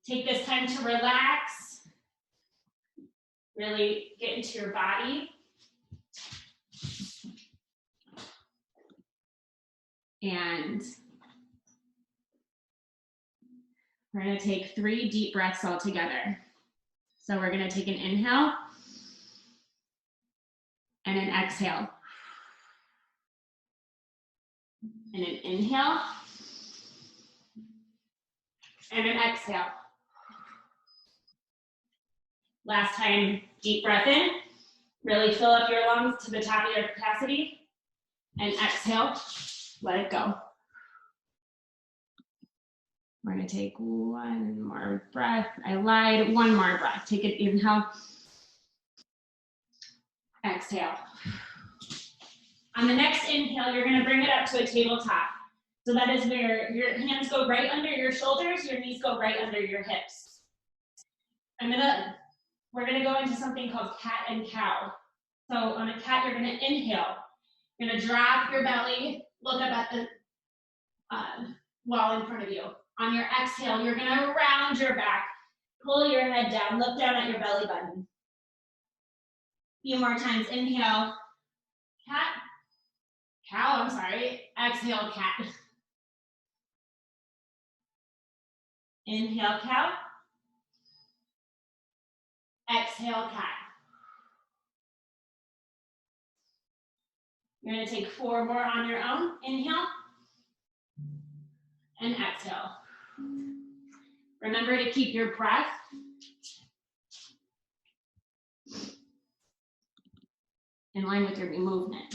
Take this time to relax. Really get into your body. And we're going to take 3 deep breaths all together. So we're going to take an inhale and an exhale. And an inhale and an exhale. Last time, deep breath in. Really fill up your lungs to the top of your capacity. And exhale, let it go. We're going to take one more breath. I lied. One more breath. Take an inhale. Exhale. On the next inhale, you're going to bring it up to a tabletop. So that is where your hands go right under your shoulders, your knees go right under your hips. We're going to go into something called cat and cow. So on a cat, you're going to inhale. You're going to drop your belly, look up at the wall in front of you. On your exhale, you're going to round your back, pull your head down, look down at your belly button. A few more times. Inhale, cat, cow, I'm sorry. Exhale, cat. Inhale, cow. Exhale, cat. You're going to take 4 more on your own. Inhale and exhale. Remember to keep your breath in line with your movement.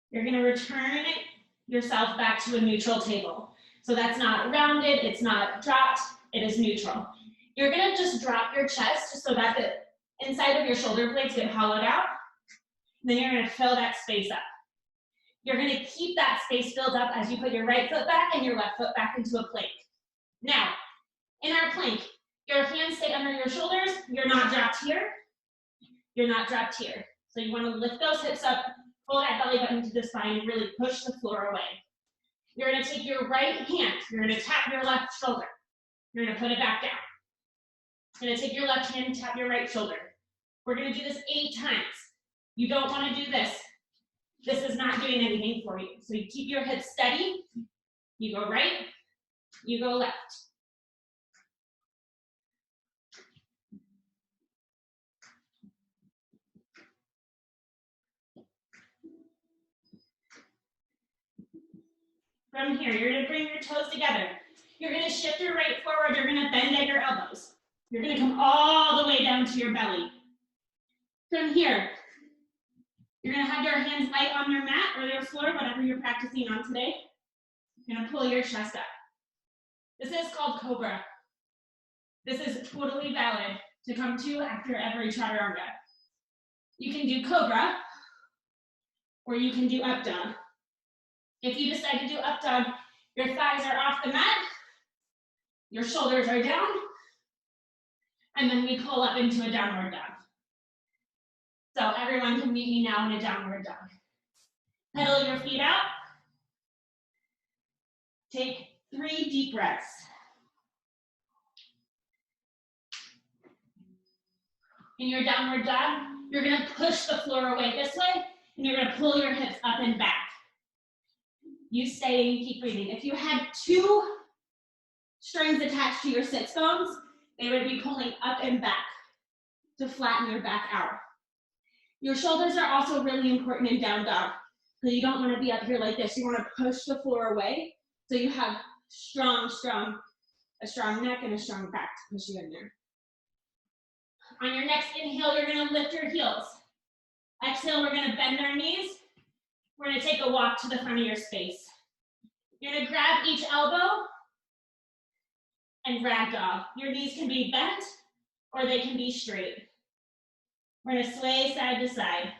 You're going to return yourself back to a neutral table. So that's not rounded, it's not dropped, it is neutral. You're going to just drop your chest so that the inside of your shoulder blades get hollowed out. Then you're going to fill that space up. You're going to keep that space filled up as you put your right foot back and your left foot back into a plank. Now, in our plank, your hands stay under your shoulders. You're not dropped here. You're not dropped here. So you want to lift those hips up, pull that belly button to the spine, and really push the floor away. You're going to take your right hand. You're going to tap your left shoulder. You're going to put it back down. You're going to take your left hand and tap your right shoulder. We're going to do this 8 times. You don't want to do this. This is not doing anything for you. So you keep your hips steady. You go right, you go left. From here, you're going to bring your toes together. You're going to shift your right forward. You're going to bend at your elbows. You're going to come all the way down to your belly. From here, you're going to have your hands light on your mat or your floor, whatever you're practicing on today. You're going to pull your chest up. This is called Cobra. This is totally valid to come to after every chaturanga. You can do Cobra, or you can do up dog. If you decide to do up dog, your thighs are off the mat, your shoulders are down, and then we pull up into a downward dog. So everyone can meet me now in a downward dog. Pedal your feet out. Take 3 deep breaths. In your downward dog, you're going to push the floor away this way, and you're going to pull your hips up and back. You stay and keep breathing. If you had 2 strings attached to your sits bones, they would be pulling up and back to flatten your back out. Your shoulders are also really important in down dog. So you don't want to be up here like this. You want to push the floor away so you have a strong neck and a strong back to push you in there. On your next inhale, you're going to lift your heels. Exhale, we're going to bend our knees. We're going to take a walk to the front of your space. You're going to grab each elbow and ragdoll. Your knees can be bent or they can be straight. We're going to sway side to side.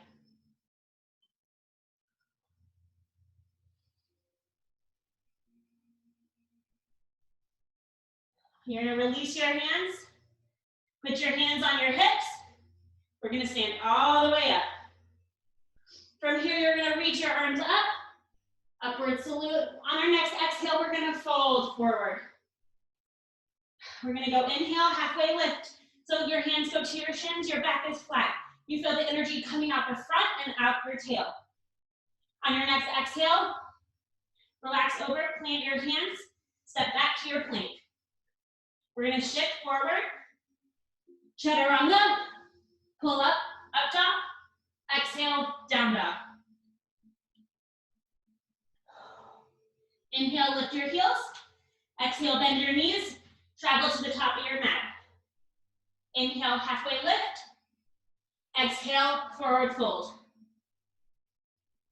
You're gonna release your hands. Put your hands on your hips. We're gonna stand all the way up. From here, you're gonna reach your arms up. Upward salute. On our next exhale, we're gonna fold forward. We're gonna go inhale, halfway lift. So your hands go to your shins, your back is flat. You feel the energy coming out the front and out your tail. On your next exhale, relax over, plant your hands, step back to your plank. We're gonna shift forward, chaturanga, pull up dog, exhale, down dog. Inhale, lift your heels. Exhale, bend your knees, travel to the top of your mat. Inhale, halfway lift. Exhale, forward fold.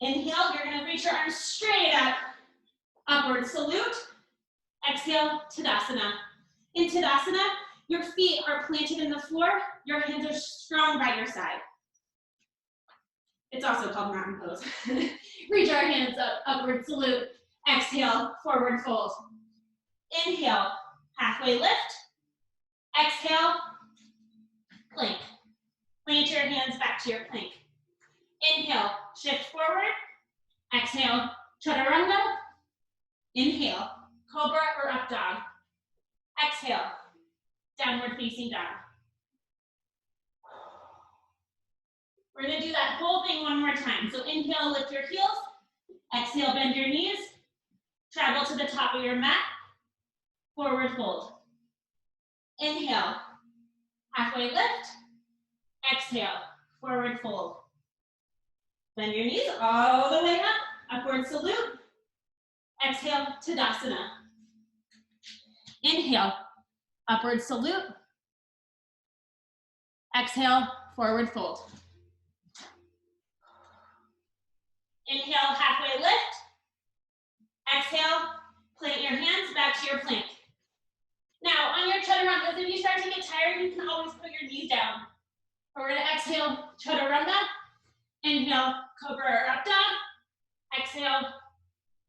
Inhale, you're gonna reach your arms straight up. Upward salute. Exhale, Tadasana. In Tadasana, your feet are planted in the floor. Your hands are strong by your side. It's also called mountain pose. Reach our hands up, upward salute. Exhale, forward fold. Inhale, halfway lift. Exhale, plank. Plant your hands back to your plank. Inhale, shift forward. Exhale, chaturanga. Inhale, cobra or up dog. Exhale, downward facing dog. We're gonna do that whole thing one more time. So inhale, lift your heels. Exhale, bend your knees. Travel to the top of your mat. Forward fold. Inhale, halfway lift. Exhale, forward fold. Bend your knees all the way up. Upward salute. Exhale, Tadasana. Inhale, upward salute. Exhale, forward fold. Inhale, halfway lift. Exhale, plant your hands back to your plank. Now, on your chaturangas, if you start to get tired, you can always put your knees down. We're gonna exhale, chaturanga. Inhale, cobra or up dog. Exhale,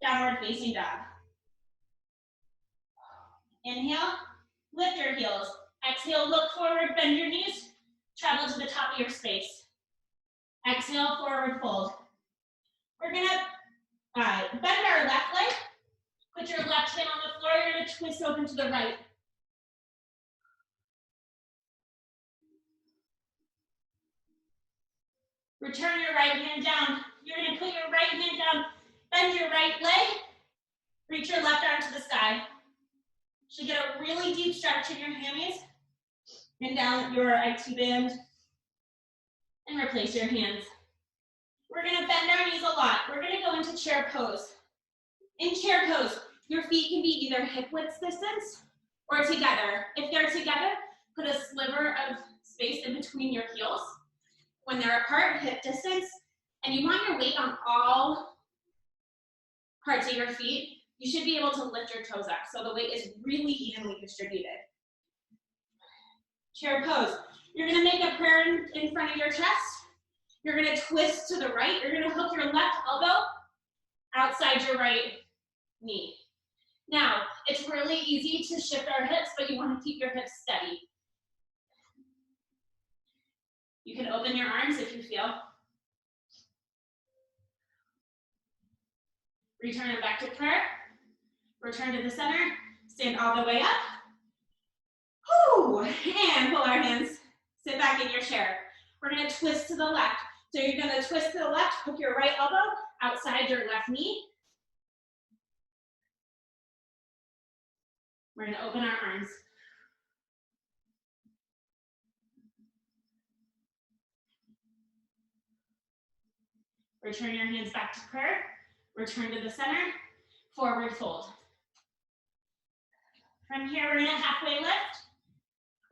downward facing dog. Inhale, lift your heels. Exhale, look forward, bend your knees. Travel to the top of your space. Exhale, forward fold. We're gonna bend our left leg. Put your left hand on the floor. You're gonna twist open to the right. Return your right hand down. You're gonna put your right hand down, bend your right leg, reach your left arm to the sky. Should get a really deep stretch in your hammies and down your IT band and replace your hands. We're gonna bend our knees a lot. We're gonna go into chair pose. In chair pose, your feet can be either hip width distance or together. If they're together, put a sliver of space in between your heels. When they're apart, hip distance, and you want your weight on all parts of your feet, you should be able to lift your toes up so the weight is really evenly distributed. Chair pose. You're gonna make a prayer in front of your chest. You're gonna twist to the right. You're gonna hook your left elbow outside your right knee. Now, it's really easy to shift our hips, but you wanna keep your hips steady. You can open your arms if you feel. Return it back to prayer. Return to the center. Stand all the way up. Whew. And pull our hands. Sit back in your chair. We're gonna twist to the left. So you're gonna twist to the left, hook your right elbow outside your left knee. We're gonna open our arms. Return your hands back to prayer. Return to the center. Forward fold. From here, we're gonna halfway lift.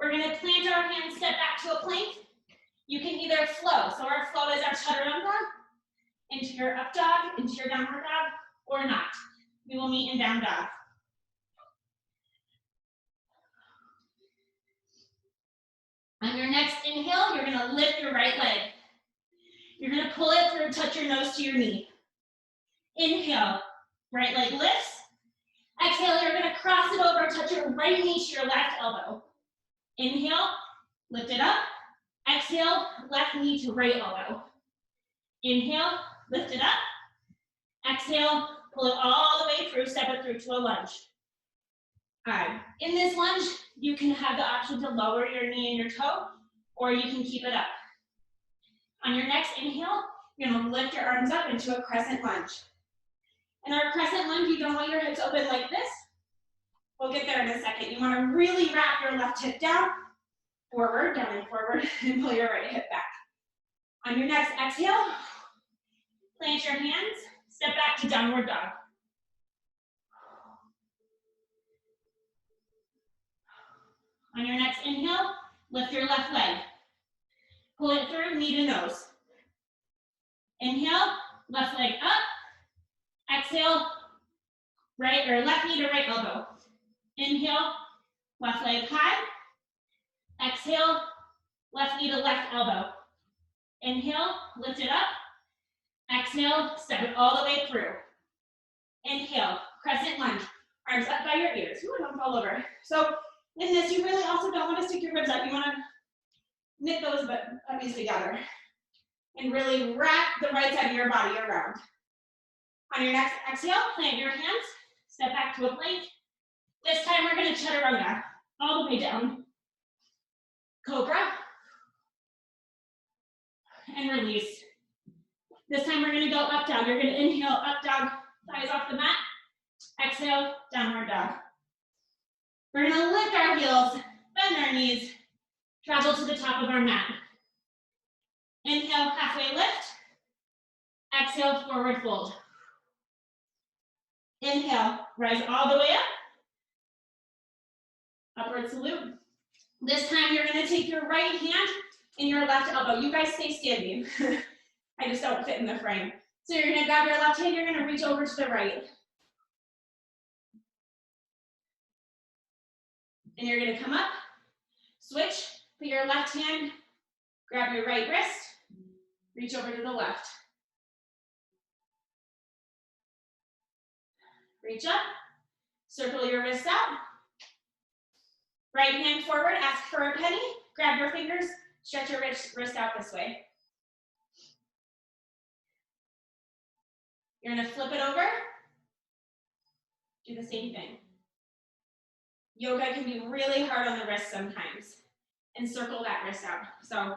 We're gonna plant our hands, step back to a plank. You can either flow. So our flow is our chaturanga, into your up dog, into your downward dog, or not. We will meet in down dog. On your next inhale, you're gonna lift your right leg. You're gonna pull it through, touch your nose to your knee. Inhale, right leg lifts. Exhale, you're gonna cross it over, touch your right knee to your left elbow. Inhale, lift it up. Exhale, left knee to right elbow. Inhale, lift it up. Exhale, pull it all the way through, step it through to a lunge. All right, in this lunge, you can have the option to lower your knee and your toe, or you can keep it up. On your next inhale, you're gonna lift your arms up into a crescent lunge. In our crescent lunge, you don't want your hips open like this. We'll get there in a second. You wanna really wrap your left hip down and forward, and pull your right hip back. On your next exhale, plant your hands, step back to downward dog. On your next inhale, lift your left leg. Pull it through, knee to nose. Inhale, left leg up. Exhale, right or left knee to right elbow. Inhale, left leg high. Exhale, left knee to left elbow. Inhale, lift it up. Exhale, step it all the way through. Inhale, crescent lunge. Arms up by your ears. Ooh, don't fall over. So in this, you really also don't want to stick your ribs up. You want to knit those puppies together and really wrap the right side of your body around. On your next exhale, plant your hands, step back to a plank. This time we're going to chaturanga, all the way down. Cobra. And release. This time we're going to go up, down. You're going to inhale, up, down, thighs off the mat. Exhale, downward dog. We're going to lift our heels, bend our knees, travel to the top of our mat. Inhale, halfway lift. Exhale, forward fold. Inhale, rise all the way up. Upward salute. This time you're going to take your right hand and your left elbow. You guys stay standing. I just don't fit in the frame. So you're going to grab your left hand, you're going to reach over to the right. And you're going to come up, switch, put your left hand, grab your right wrist, reach over to the left. Reach up, circle your wrist out. Right hand forward, ask for a penny, grab your fingers, stretch your wrist out this way. You're going to flip it over, do the same thing. Yoga can be really hard on the wrist sometimes, and circle that wrist out. So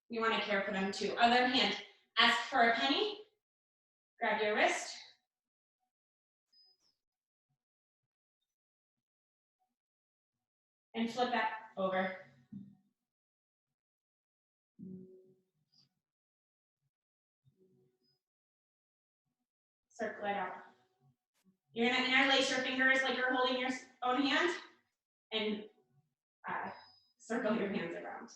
you want to care for them too. Other hand, ask for a penny, grab your wrist, and flip that over. Circle it out. You're going to interlace your fingers like you're holding your own hand, and circle your hands around.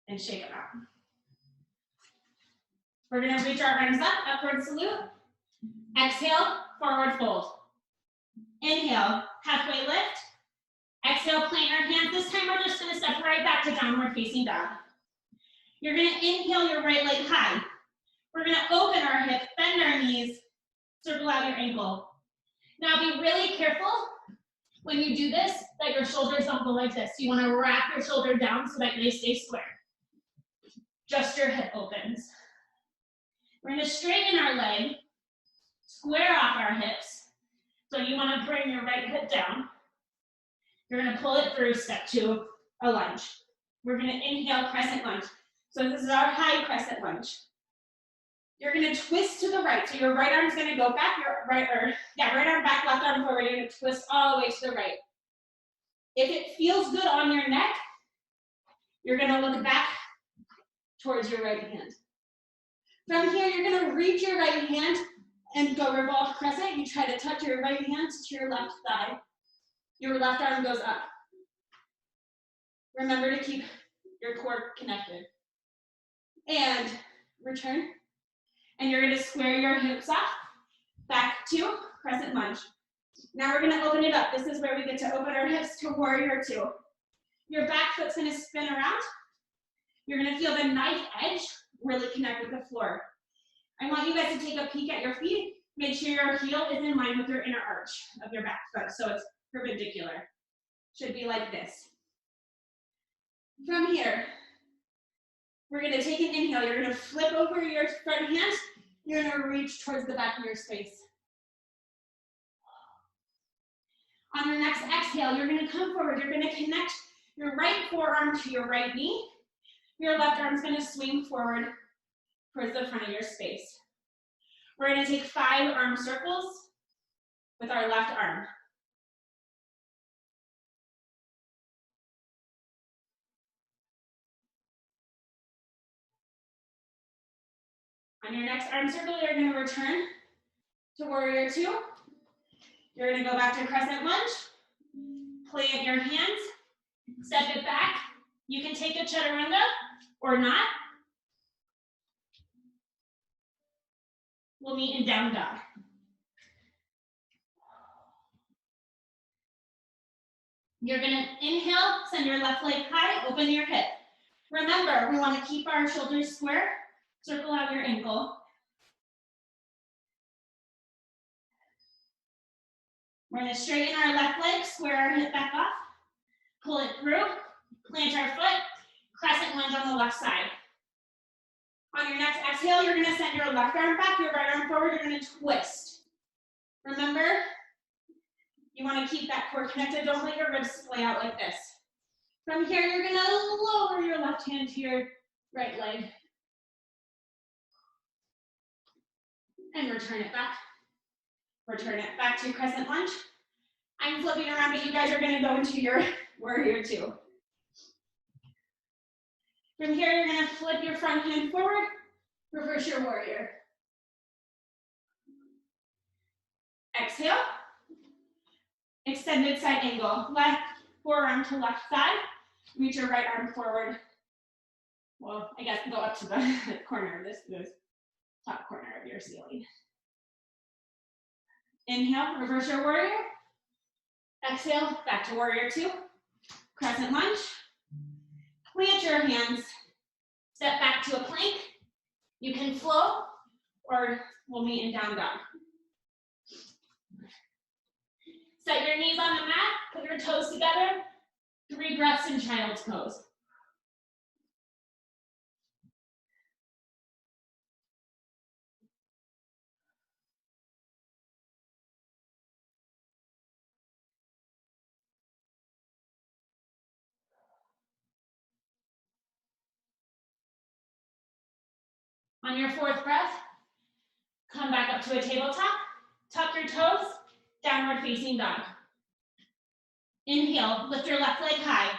And shake them out. We're going to reach our arms up, upward salute. Exhale, forward fold. Inhale, halfway lift. Exhale, plant your hands. This time we're just going to step right back to downward facing dog. You're going to inhale your right leg high. We're going to open our hip, bend our knees, circle out your ankle. Now be really careful when you do this that your shoulders don't go like this. You want to wrap your shoulder down so that they stay square. Just your hip opens. We're going to straighten our leg, square off our hips. So you want to bring your right hip down. You're going to pull it through, step to a lunge. We're going to inhale, crescent lunge. So this is our high crescent lunge. You're going to twist to the right. So your right arm's going to go back, your right arm back, left arm forward. You're going to twist all the way to the right. If it feels good on your neck, you're going to look back towards your right hand. From here, you're going to reach your right hand and go revolve crescent. You try to touch your right hand to your left thigh. Your left arm goes up. Remember to keep your core connected. And return. And you're going to square your hips off. Back to crescent lunge. Now we're going to open it up. This is where we get to open our hips to warrior two. Your back foot's going to spin around. You're going to feel the knife edge really connect with the floor. I want you guys to take a peek at your feet Make sure your heel is in line with your inner arch of your back foot, so it's perpendicular. Should be like this. From here, we're gonna take an inhale. You're gonna flip over your front hand. You're gonna reach towards the back of your space. On your next exhale, you're gonna come forward. You're gonna connect your right forearm to your right knee. Your left arm's gonna swing forward towards the front of your space. We're gonna take 5 arm circles with our left arm. On your next arm circle, you're gonna return to warrior 2. You're gonna go back to crescent lunge, plant your hands, step it back. You can take a chaturanga or not. We'll meet in down dog. You're gonna inhale, send your left leg high, open your hip. Remember, we wanna keep our shoulders square, circle out your ankle. We're gonna straighten our left leg, square our hip back off, pull it through, plant our foot, crescent lunge on the left side. On your next exhale, you're gonna send your left arm back, your right arm forward, you're gonna twist. Remember, you wanna keep that core connected, don't let your ribs splay out like this. From here, you're gonna lower your left hand to your right leg. And return it back. Return it back to crescent lunge. I'm flipping around, but you guys are gonna go into your warrior 2. From here, you're gonna flip your front hand forward, reverse your warrior. Exhale, extended side angle, left forearm to left side, reach your right arm forward. Well, I guess go up to the corner of this top corner of your ceiling. Inhale, reverse your warrior. Exhale, back to warrior 2. Crescent lunge. Plant your hands. Step back to a plank. You can flow, or we'll meet in down dog. Set your knees on the mat. Put your toes together. 3 breaths in child's pose. On your 4th breath, come back up to a tabletop, tuck your toes, downward facing dog. Inhale, lift your left leg high.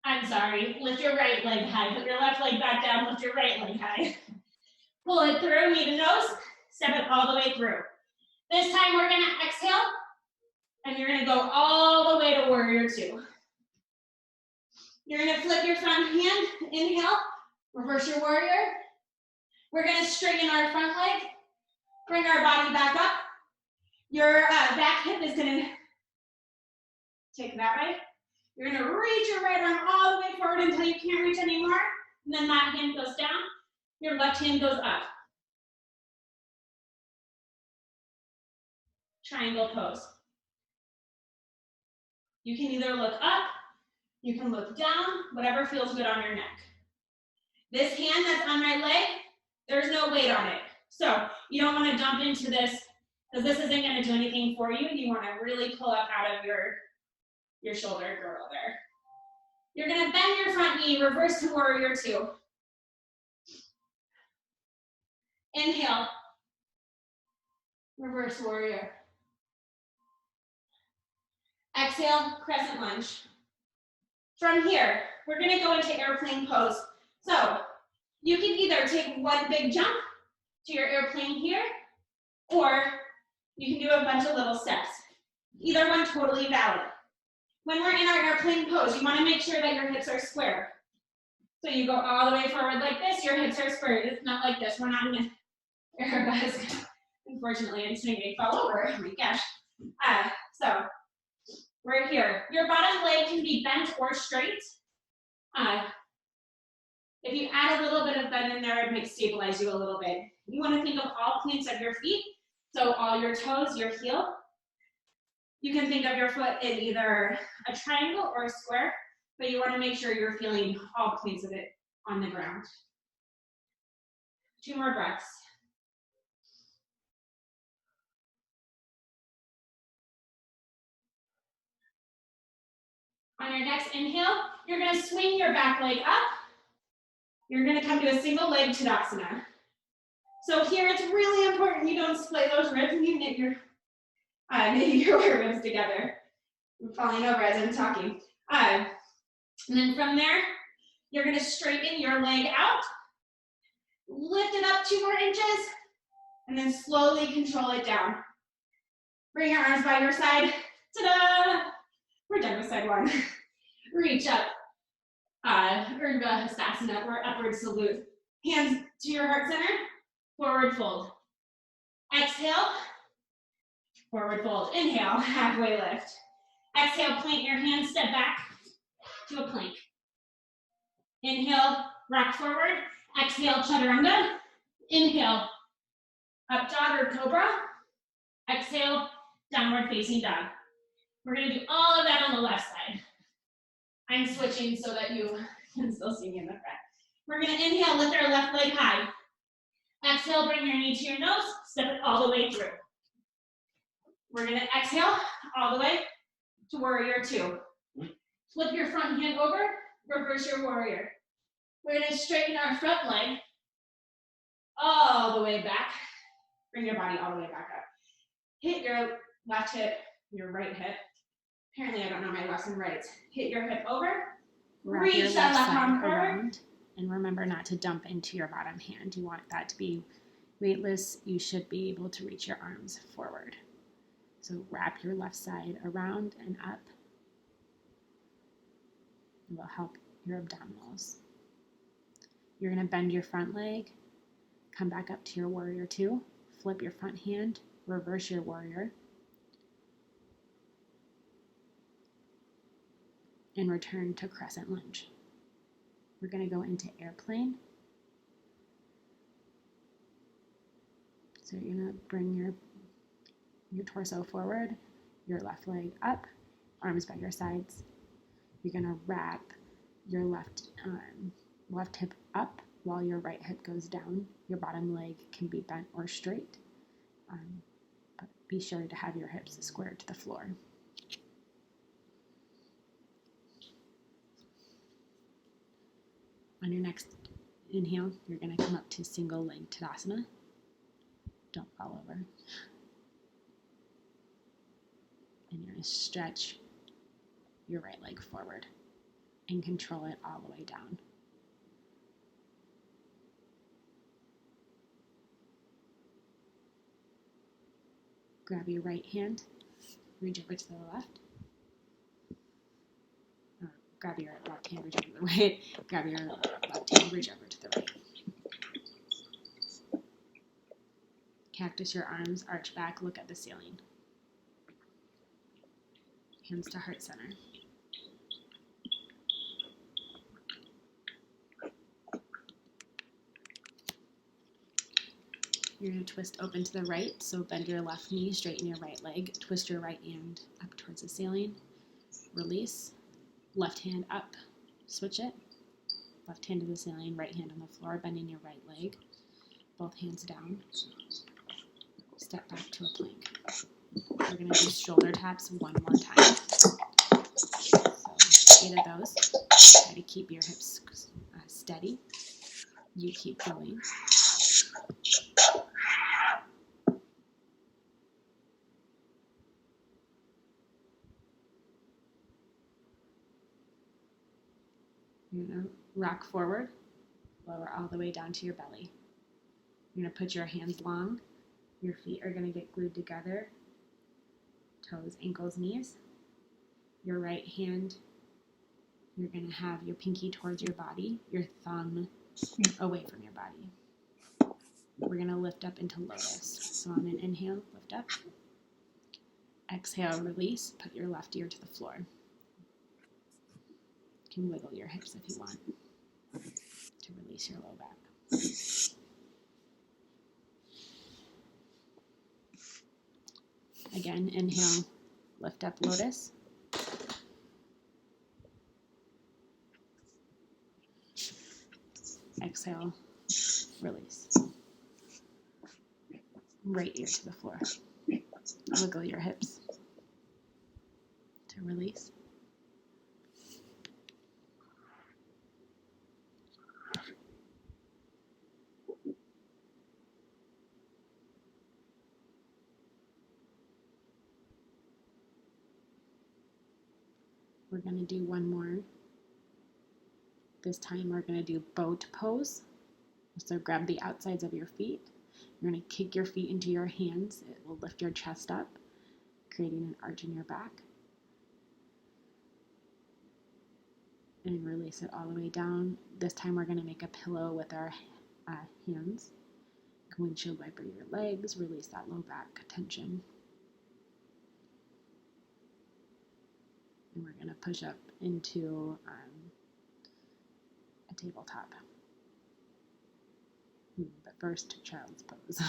I'm sorry, lift your right leg high. Put your left leg back down, lift your right leg high. Pull it through, knee to nose, step it all the way through. This time we're gonna exhale, and you're gonna go all the way to warrior 2. You're gonna flip your front hand, inhale, reverse your warrior. We're gonna straighten our front leg, bring our body back up. Your back hip is gonna take that way. You're gonna reach your right arm all the way forward until you can't reach anymore. And then that hand goes down, your left hand goes up. Triangle pose. You can either look up, you can look down, whatever feels good on your neck. This hand that's on my leg, there's no weight on it. So you don't want to jump into this because this isn't going to do anything for you. You want to really pull up out of your shoulder girdle there. You're going to bend your front knee, reverse to warrior 2. Inhale, reverse warrior. Exhale, crescent lunge. From here, we're going to go into airplane pose. So you can either take one big jump to your airplane here, or you can do a bunch of little steps. Either one totally valid. When we're in our airplane pose, you want to make sure that your hips are square. So you go all the way forward like this, your hips are square. It's not like this. We're not in an aerobatic. Unfortunately, I just maybe fell over. Oh my gosh. So we're here. Your bottom leg can be bent or straight. If you add a little bit of bend in there, it might stabilize you a little bit. You want to think of all points of your feet So all your toes, your heel. You can think of your foot in either a triangle or a square, but you want to make sure you're feeling all points of it on the ground. 2 more breaths. On your next inhale, you're going to swing your back leg up. You're going to come to a single leg Tadasana. So here it's really important you don't splay those ribs and you knit your ribs together. I'm falling over as I'm talking. And then from there, you're going to straighten your leg out, lift it up 2 more inches, and then slowly control it down. Bring your arms by your side. Ta-da! We're done with side 1. Reach up. Urdhva Hastasana, or upward salute. Hands to your heart center. Forward fold. Exhale. Forward fold. Inhale. Halfway lift. Exhale. Plant your hands. Step back to a plank. Inhale. Rock forward. Exhale. Chaturanga. Inhale. Up dog or cobra. Exhale. Downward facing dog. We're going to do all of that on the left side. I'm switching so that you can still see me in the front. We're going to inhale, lift our left leg high. Exhale, bring your knee to your nose, step it all the way through. We're going to exhale all the way to warrior 2. Flip your front hand over, reverse your warrior. We're going to straighten our front leg all the way back. Bring your body all the way back up. Hit your left hip, your right hip. Apparently I don't know my lefts and rights. Hit your hip over. Reach that left arm forward. And remember not to dump into your bottom hand. You want that to be weightless. You should be able to reach your arms forward. So wrap your left side around and up. It will help your abdominals. You're going to bend your front leg. Come back up to your warrior 2. Flip your front hand. Reverse your warrior. And return to crescent lunge. We're going to go into airplane. So you're going to bring your torso forward, your left leg up, arms by your sides. You're going to wrap your left hip up while your right hip goes down. Your bottom leg can be bent or straight, but be sure to have your hips square to the floor. On your next inhale, you're going to come up to single leg Tadasana. Don't fall over. And you're going to stretch your right leg forward and control it all the way down. Grab your right hand, reach over to the left. Or grab your left hand, reach over to the right. Grab your left hand, reach over to the right. Cactus your arms, arch back, look at the ceiling. Hands to heart center. You're going to twist open to the right, so bend your left knee, straighten your right leg, twist your right hand up towards the ceiling, release, left hand up, switch it, left hand to the ceiling, right hand on the floor, bending your right leg, both hands down, step back to a plank. We're going to do shoulder taps one more time. So 8 of those. Try to keep your hips steady. You keep going. You're going to rock forward, lower all the way down to your belly. You're going to put your hands long. Your feet are going to get glued together. Toes, ankles, knees. Your right hand, you're going to have your pinky towards your body, your thumb away from your body. We're going to lift up into lotus. So on an inhale, lift up. Exhale, release. Put your left ear to the floor. You can wiggle your hips if you want to release your low back. Again, inhale, lift up lotus. Exhale, release. Right ear to the floor. Wiggle your hips to release. We're going to do one more. This time we're going to do boat pose. So grab the outsides of your feet. You're going to kick your feet into your hands. It will lift your chest up, creating an arch in your back. And release it all the way down. This time we're going to make a pillow with our hands. Windshield wiper your legs, release that low back tension. And we're going to push up into a tabletop. But first, child's pose.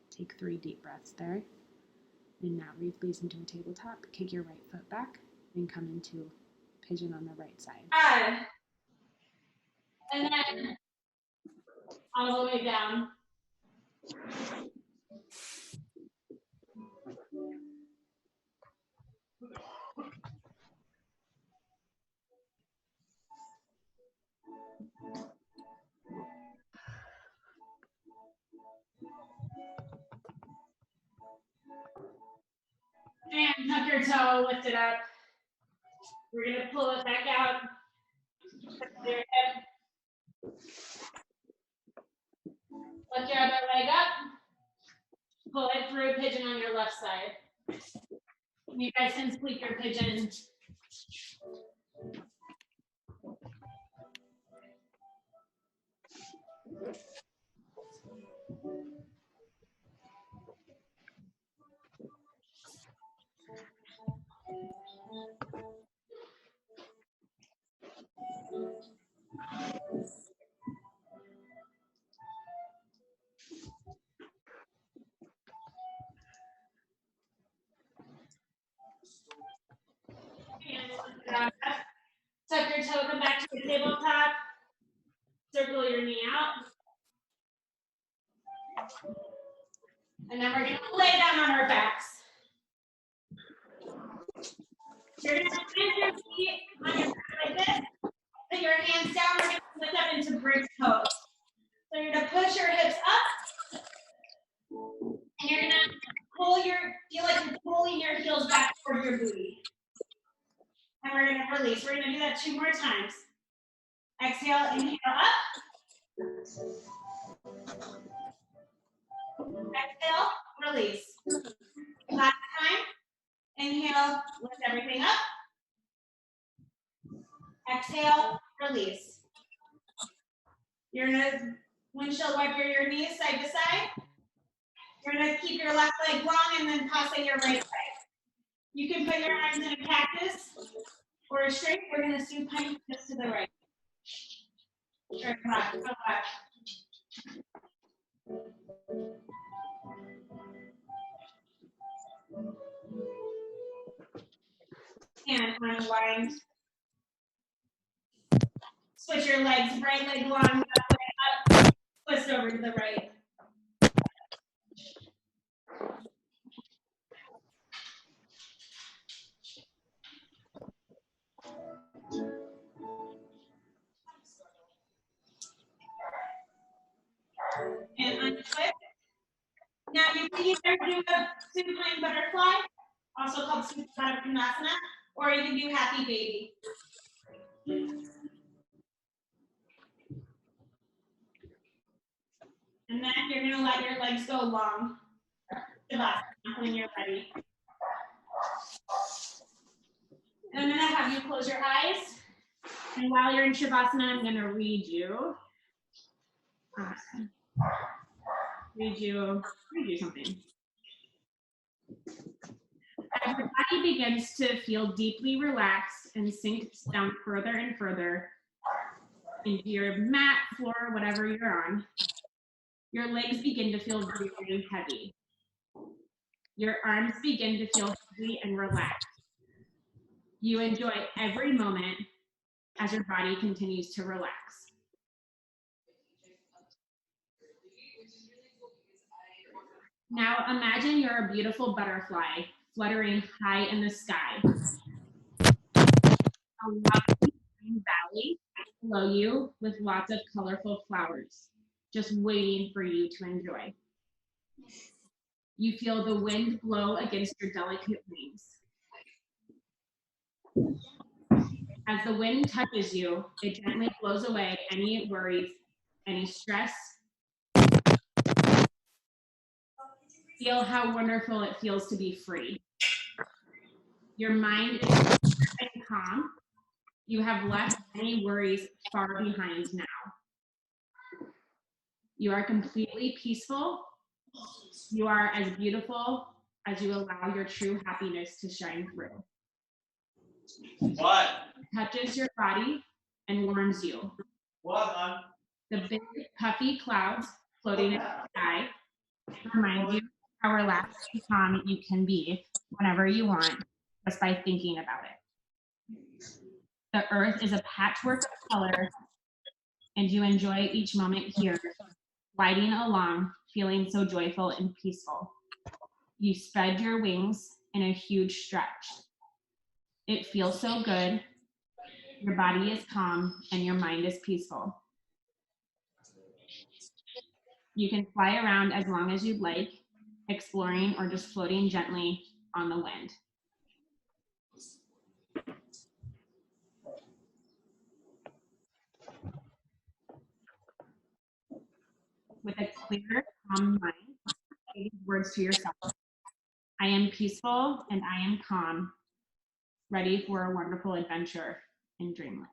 Take 3 deep breaths there. And now release into a tabletop. Kick your right foot back and come into pigeon on the right side. And then all the way down. And tuck your toe, lift it up. We're going to pull it back out. Your hip. Lift your other leg up. Pull it through pigeon on your left side. You guys can split your pigeon. Tuck your toe, come back to the tabletop. Circle your knee out. And then we're going to lay down on our backs. You're going to plant your feet on your back like this. Put your hands down. We're going to lift up into bridge pose. So you're going to push your hips up. And you're going to feel like you're pulling your heels back toward your booty. And we're going to release. We're going to do that 2 more times. Exhale, inhale up. Exhale, release. Last time. Inhale, lift everything up. Exhale, release. You're going to windshield wiper your knees side to side. You're going to keep your left leg long and then toss at your right side. You can put your arms in a cactus or a straight. We're going to supine just to the right. Straight back, go back. And unwind. Switch your legs, right leg long, left leg up, twist over to the right. And untwist. Now you can either do a supine butterfly, also called supine Vinyasa, or you can do happy baby. And then you're going to let your legs go long. Shavasana when you're ready. And I'm going to have you close your eyes. And while you're in Shavasana, I'm going to read you something. As your body begins to feel deeply relaxed and sinks down further and further into your mat, floor, whatever you're on, Your legs begin to feel very heavy. Your arms begin to feel heavy and relaxed. You enjoy every moment as your body continues to relax. Now imagine you're a beautiful butterfly fluttering high in the sky. A lovely green valley below you with lots of colorful flowers, just waiting for you to enjoy. You feel the wind blow against your delicate wings. As the wind touches you, it gently blows away any worries, any stress. Feel how wonderful it feels to be free. Your mind is clear and calm. You have left any worries far behind now. You are completely peaceful. You are as beautiful as you allow your true happiness to shine through. What? Touches your body and warms you. What, hon? The big puffy clouds floating in the sky remind you how relaxed and calm you can be whenever you want just by thinking about it. The earth is a patchwork of colors, and you enjoy each moment here, gliding along, feeling so joyful and peaceful. You spread your wings in a huge stretch. It feels so good. Your body is calm and your mind is peaceful. You can fly around as long as you'd like, exploring or just floating gently on the wind. With a clear, calm mind, say these words to yourself. I am peaceful and I am calm, ready for a wonderful adventure in dreamland.